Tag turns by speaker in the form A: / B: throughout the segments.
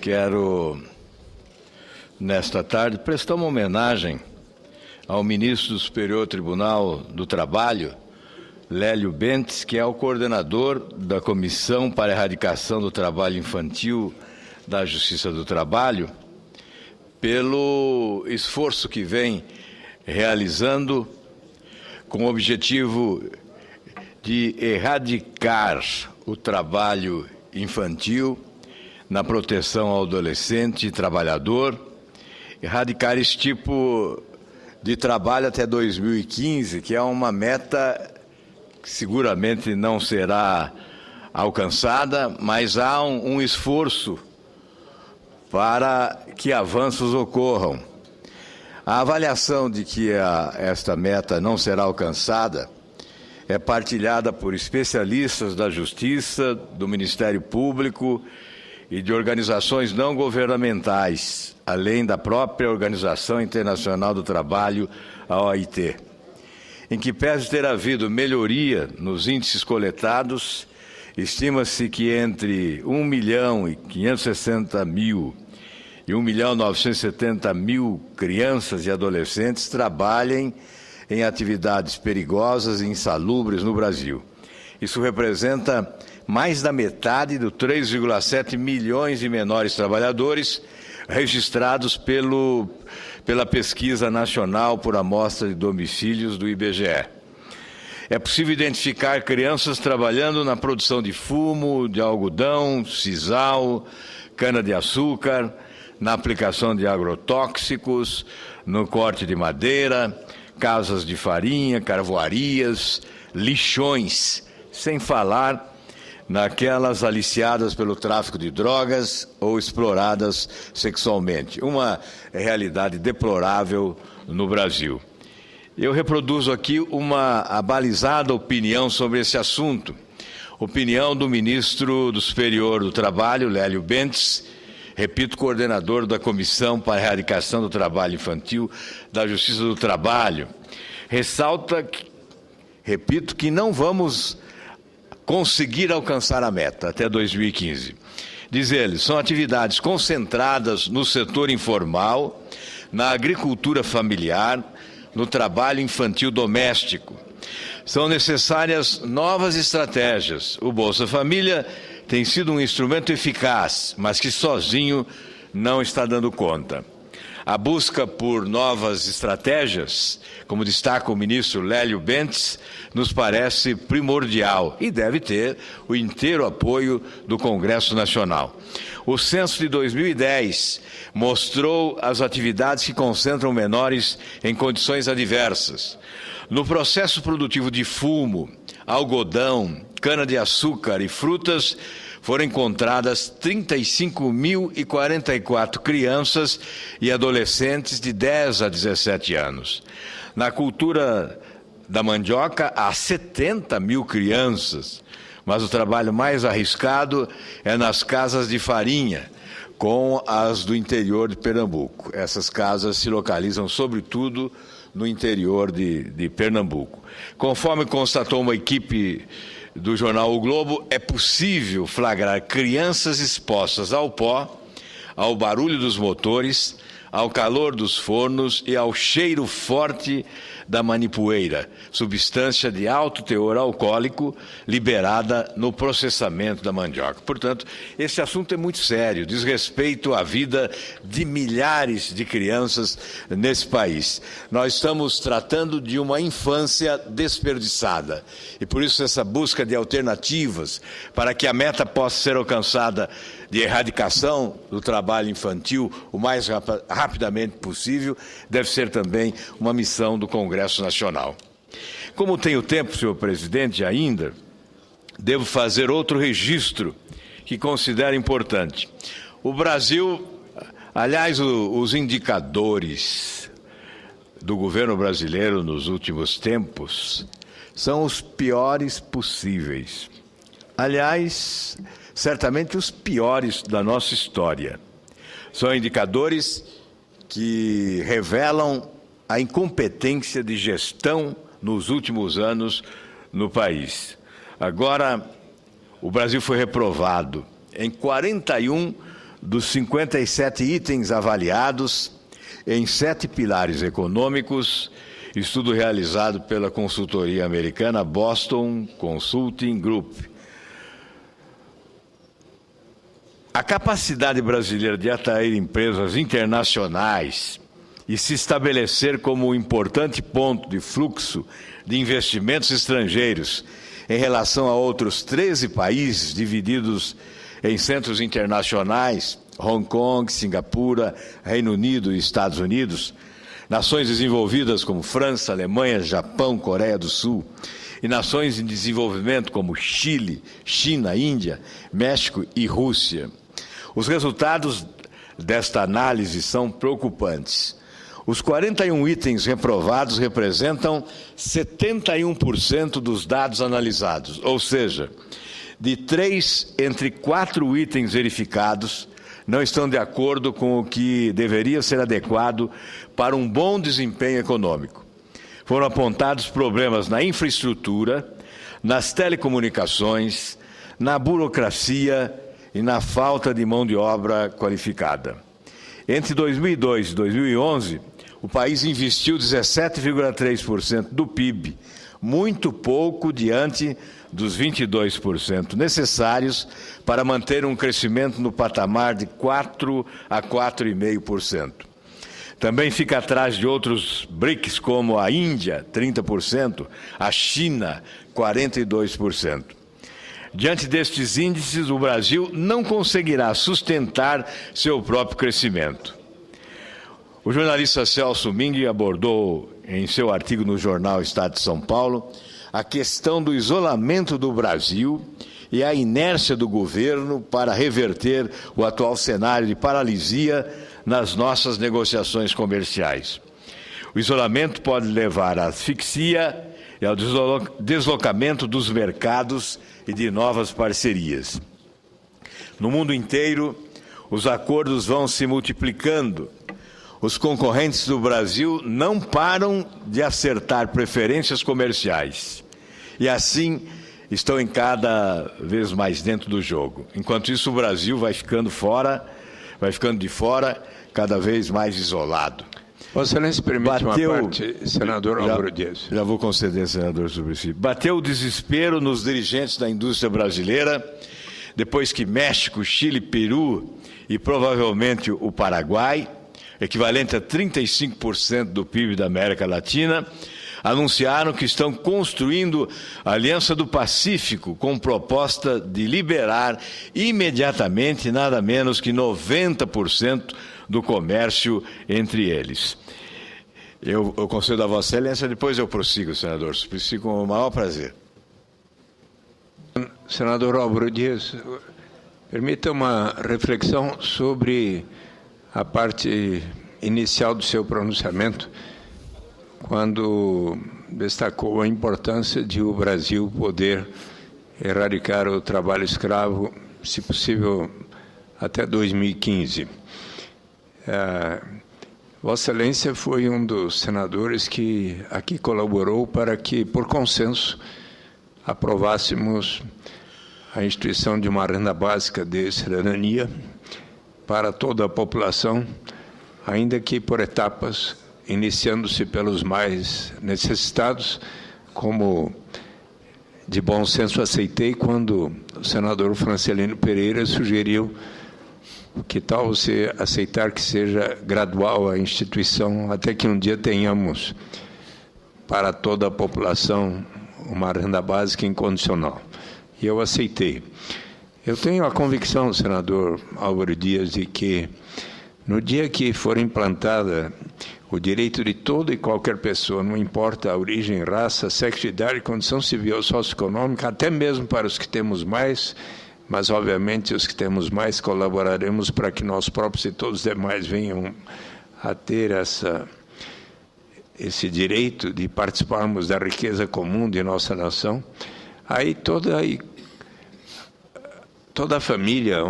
A: Quero, nesta tarde, prestar uma homenagem ao ministro do Superior Tribunal do Trabalho, Lélio Bentes, que é o coordenador da Comissão para a Erradicação do Trabalho Infantil da Justiça do Trabalho, pelo esforço que vem realizando com o objetivo de erradicar o trabalho infantil na proteção ao adolescente e trabalhador, erradicar esse tipo de trabalho até 2015, que é uma meta que seguramente não será alcançada, mas há um esforço para que avanços ocorram. A avaliação de que esta meta não será alcançada é partilhada por especialistas da Justiça, do Ministério Público e de organizações não governamentais, além da própria Organização Internacional do Trabalho, a OIT. Em que pese ter havido melhoria nos índices coletados, estima-se que entre 1.560.000 e 1.970.000 crianças e adolescentes trabalhem em atividades perigosas e insalubres no Brasil. Isso representa mais da metade dos 3,7 milhões de menores trabalhadores registrados pela Pesquisa Nacional por Amostra de Domicílios do IBGE. É possível identificar crianças trabalhando na produção de fumo, de algodão, sisal, cana-de-açúcar, na aplicação de agrotóxicos, no corte de madeira, casas de farinha, carvoarias, lixões, sem falar naquelas aliciadas pelo tráfico de drogas ou exploradas sexualmente. Uma realidade deplorável no Brasil. Eu reproduzo aqui uma abalizada opinião sobre esse assunto. Opinião do ministro do Superior do Trabalho, Lélio Bentes, repito, coordenador da Comissão para a Erradicação do Trabalho Infantil da Justiça do Trabalho. Ressalta, repito, que não vamos conseguir alcançar a meta até 2015. Diz ele, são atividades concentradas no setor informal, na agricultura familiar, no trabalho infantil doméstico. São necessárias novas estratégias. O Bolsa Família tem sido um instrumento eficaz, mas que sozinho não está dando conta. A busca por novas estratégias, como destaca o ministro Lélio Bentes, nos parece primordial e deve ter o inteiro apoio do Congresso Nacional. O censo de 2010 mostrou as atividades que concentram menores em condições adversas. No processo produtivo de fumo, algodão, cana-de-açúcar e frutas, foram encontradas 35.044 crianças e adolescentes de 10 a 17 anos. Na cultura da mandioca, há 70.000 crianças, mas o trabalho mais arriscado é nas casas de farinha, com as do interior de Pernambuco. Essas casas se localizam, sobretudo, no interior de Pernambuco. Conforme constatou uma equipe do jornal O Globo, é possível flagrar crianças expostas ao pó, ao barulho dos motores, ao calor dos fornos e ao cheiro forte da manipoeira, substância de alto teor alcoólico liberada no processamento da mandioca. Portanto, esse assunto é muito sério, diz respeito à vida de milhares de crianças nesse país. Nós estamos tratando de uma infância desperdiçada e por isso essa busca de alternativas para que a meta possa ser alcançada de erradicação do trabalho infantil o mais rapidamente possível, deve ser também uma missão do Congresso Nacional. Como tenho tempo, senhor presidente, ainda, devo fazer outro registro que considero importante. O Brasil, aliás, os indicadores do governo brasileiro nos últimos tempos são os piores possíveis. Aliás, certamente os piores da nossa história. São indicadores que revelam a incompetência de gestão nos últimos anos no país. Agora, o Brasil foi reprovado em 41 dos 57 itens avaliados em 7 pilares econômicos, estudo realizado pela consultoria americana Boston Consulting Group. A capacidade brasileira de atrair empresas internacionais e se estabelecer como um importante ponto de fluxo de investimentos estrangeiros em relação a outros 13 países divididos em centros internacionais, Hong Kong, Singapura, Reino Unido e Estados Unidos, nações desenvolvidas como França, Alemanha, Japão, Coreia do Sul, e nações em desenvolvimento como Chile, China, Índia, México e Rússia. Os resultados desta análise são preocupantes. Os 41 itens reprovados representam 71% dos dados analisados, ou seja, de 3 entre 4 itens verificados não estão de acordo com o que deveria ser adequado para um bom desempenho econômico. Foram apontados problemas na infraestrutura, nas telecomunicações, na burocracia e na falta de mão de obra qualificada. Entre 2002 e 2011, o país investiu 17,3% do PIB, muito pouco diante dos 22% necessários para manter um crescimento no patamar de 4 a 4,5%. Também fica atrás de outros BRICS como a Índia, 30%, a China, 42%. Diante destes índices, o Brasil não conseguirá sustentar seu próprio crescimento. O jornalista Celso Ming abordou em seu artigo no jornal Estado de São Paulo a questão do isolamento do Brasil e a inércia do governo para reverter o atual cenário de paralisia nas nossas negociações comerciais. O isolamento pode levar à asfixia e ao deslocamento dos mercados e de novas parcerias. No mundo inteiro, os acordos vão se multiplicando. Os concorrentes do Brasil não param de acertar preferências comerciais e, assim, estão em cada vez mais dentro do jogo. Enquanto isso, o Brasil vai ficando de fora, cada vez mais isolado.
B: Vossa Excelência permite uma parte, senador Álvaro Dias.
A: Já vou conceder, senador Suplicy. Bateu o desespero nos dirigentes da indústria brasileira, depois que México, Chile, Peru e provavelmente o Paraguai, equivalente a 35% do PIB da América Latina, anunciaram que estão construindo a Aliança do Pacífico com proposta de liberar imediatamente nada menos que 90% do comércio entre eles. Eu concedo a Vossa Excelência, depois eu prossigo, senador Suplicy, com o maior prazer.
B: Senador Álvaro Dias, permita uma reflexão sobre a parte inicial do seu pronunciamento, quando destacou a importância de o Brasil poder erradicar o trabalho escravo, se possível, até 2015. Vossa Excelência foi um dos senadores que aqui colaborou para que, por consenso, aprovássemos a instituição de uma renda básica de cidadania para toda a população, ainda que por etapas, iniciando-se pelos mais necessitados, como de bom senso aceitei quando o senador Francelino Pereira sugeriu que tal você aceitar que seja gradual a instituição, até que um dia tenhamos para toda a população uma renda básica incondicional. E eu aceitei. Eu tenho a convicção, senador Álvaro Dias, de que no dia que for implantada o direito de toda e qualquer pessoa, não importa a origem, raça, sexo, idade, condição civil ou socioeconômica, até mesmo para os que temos mais, mas obviamente os que temos mais colaboraremos para que nós próprios e todos os demais venham a ter esse direito de participarmos da riqueza comum de nossa nação. Aí toda a família,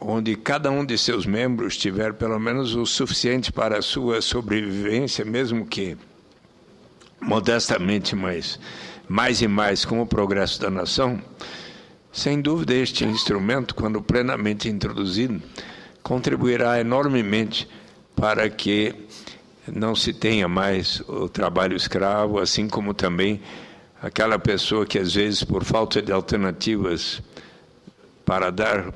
B: onde cada um de seus membros tiver pelo menos o suficiente para a sua sobrevivência, mesmo que modestamente, mas mais e mais com o progresso da nação, sem dúvida este instrumento, quando plenamente introduzido, contribuirá enormemente para que não se tenha mais o trabalho escravo, assim como também aquela pessoa que, às vezes, por falta de alternativas para dar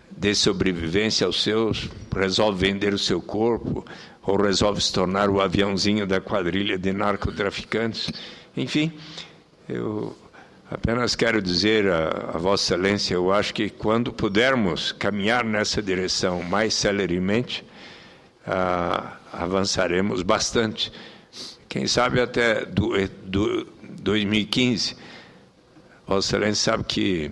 B: de sobrevivência aos seus, resolve vender o seu corpo ou resolve se tornar o aviãozinho da quadrilha de narcotraficantes. Enfim, eu apenas quero dizer a Vossa Excelência, eu acho que quando pudermos caminhar nessa direção mais celeremente, avançaremos bastante. Quem sabe até 2015. Vossa Excelência sabe que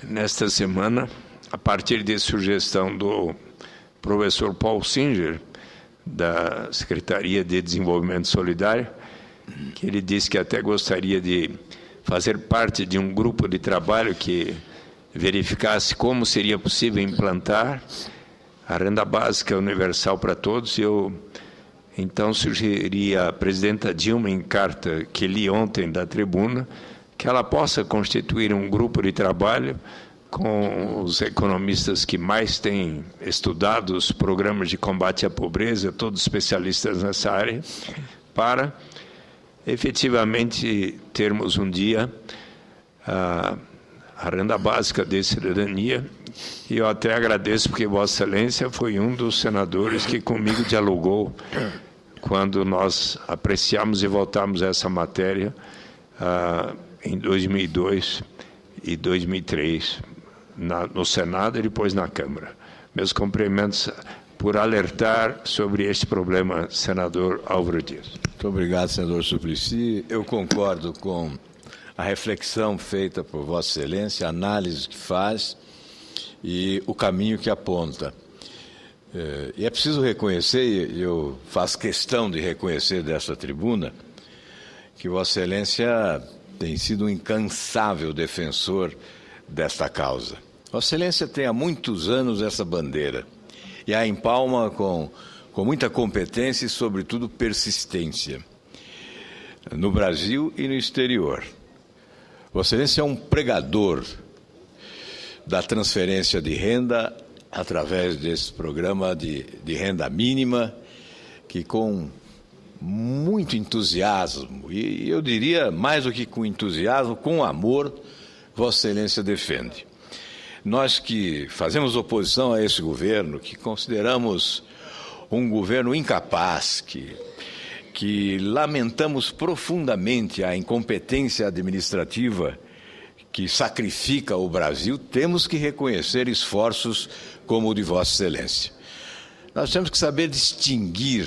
B: nesta semana, a partir de sugestão do professor Paul Singer, da Secretaria de Desenvolvimento Solidário, que ele disse que até gostaria de fazer parte de um grupo de trabalho que verificasse como seria possível implantar a renda básica universal para todos. Eu, então, sugeri à presidenta Dilma, em carta que li ontem da tribuna, que ela possa constituir um grupo de trabalho com os economistas que mais têm estudado os programas de combate à pobreza, todos especialistas nessa área, para efetivamente termos um dia a renda básica de cidadania. E eu até agradeço porque Vossa Excelência foi um dos senadores que comigo dialogou quando nós apreciamos e votamos essa matéria em 2002 e 2003, no Senado e depois na Câmara. Meus cumprimentos por alertar sobre este problema, senador Álvaro Dias.
A: Muito obrigado, senador Suplicy. Eu concordo com a reflexão feita por Vossa Excelência, a análise que faz e o caminho que aponta. E é preciso reconhecer, e eu faço questão de reconhecer dessa tribuna, que Vossa Excelência tem sido um incansável defensor desta causa. Vossa Excelência tem há muitos anos essa bandeira e a empalma com muita competência e, sobretudo, persistência, no Brasil e no exterior. Vossa Excelência é um pregador da transferência de renda através desse programa de renda mínima, que com muito entusiasmo, e eu diria mais do que com entusiasmo, com amor, Vossa Excelência defende. Nós que fazemos oposição a esse governo, que consideramos um governo incapaz, que lamentamos profundamente a incompetência administrativa que sacrifica o Brasil, temos que reconhecer esforços como o de Vossa Excelência. Nós temos que saber distinguir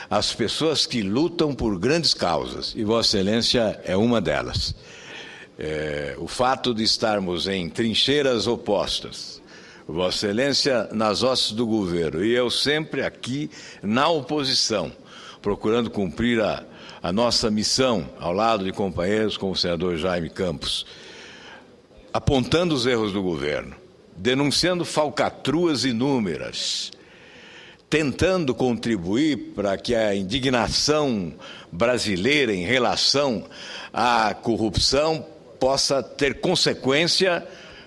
A: as pessoas que lutam por grandes causas, e Vossa Excelência é uma delas. O fato de estarmos em trincheiras opostas, Vossa Excelência nas hostes do governo e eu sempre aqui na oposição, procurando cumprir a nossa missão ao lado de companheiros como o senador Jaime Campos, apontando os erros do governo, denunciando falcatruas inúmeras, tentando contribuir para que a indignação brasileira em relação à corrupção possa ter consequência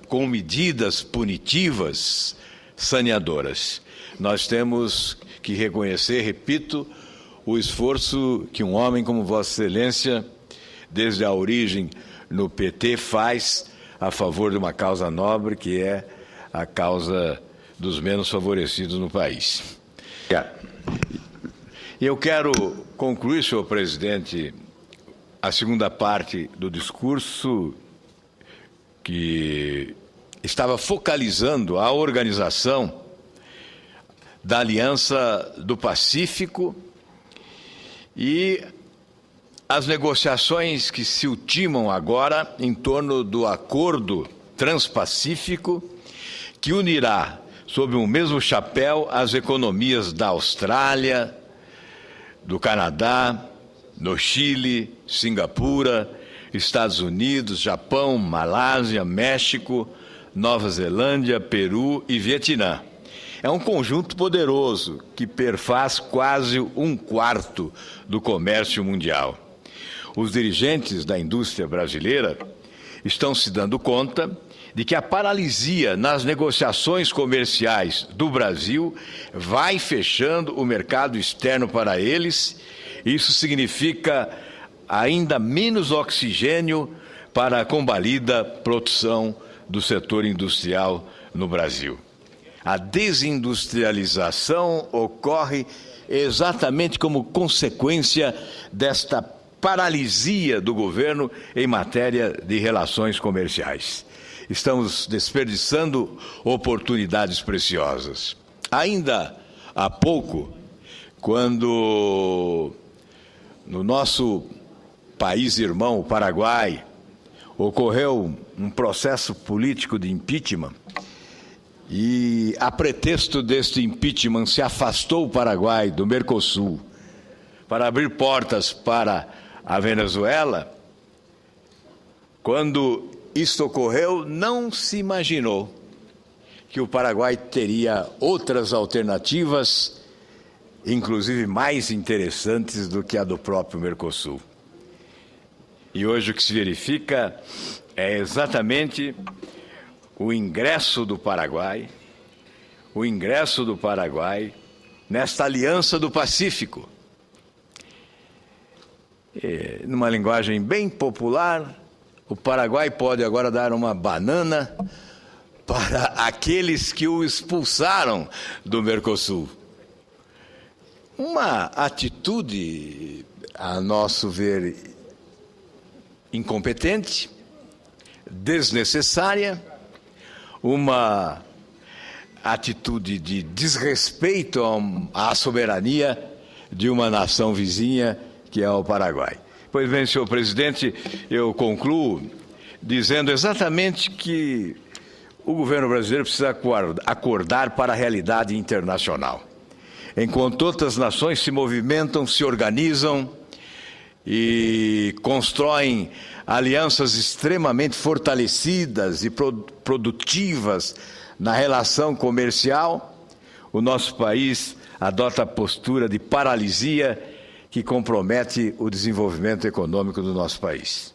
A: com medidas punitivas saneadoras. Nós temos que reconhecer, repito, o esforço que um homem como Vossa Excelência, desde a origem no PT, faz a favor de uma causa nobre, que é a causa dos menos favorecidos no país. Eu quero concluir, senhor presidente, a segunda parte do discurso, que estava focalizando a organização da Aliança do Pacífico e as negociações que se ultimam agora em torno do Acordo Transpacífico, que unirá sob o mesmo chapéu as economias da Austrália, do Canadá, no Chile, Singapura, Estados Unidos, Japão, Malásia, México, Nova Zelândia, Peru e Vietnã. É um conjunto poderoso que perfaz quase 1/4 do comércio mundial. Os dirigentes da indústria brasileira estão se dando conta de que a paralisia nas negociações comerciais do Brasil vai fechando o mercado externo para eles. Isso significa ainda menos oxigênio para a combalida produção do setor industrial no Brasil. A desindustrialização ocorre exatamente como consequência desta paralisia do governo em matéria de relações comerciais. Estamos desperdiçando oportunidades preciosas. Ainda há pouco, quando no nosso país irmão, o Paraguai, ocorreu um processo político de impeachment, e a pretexto deste impeachment se afastou o Paraguai do Mercosul para abrir portas para a Venezuela. Quando isto ocorreu, não se imaginou que o Paraguai teria outras alternativas, inclusive mais interessantes do que a do próprio Mercosul. E hoje o que se verifica é exatamente o ingresso do Paraguai nesta Aliança do Pacífico. Numa linguagem bem popular, o Paraguai pode agora dar uma banana para aqueles que o expulsaram do Mercosul. Uma atitude, a nosso ver, incompetente, desnecessária, uma atitude de desrespeito à soberania de uma nação vizinha, que é o Paraguai. Pois bem, senhor presidente, eu concluo dizendo exatamente que o governo brasileiro precisa acordar para a realidade internacional. Enquanto outras nações se movimentam, se organizam e constroem alianças extremamente fortalecidas e produtivas na relação comercial, o nosso país adota a postura de paralisia que compromete o desenvolvimento econômico do nosso país.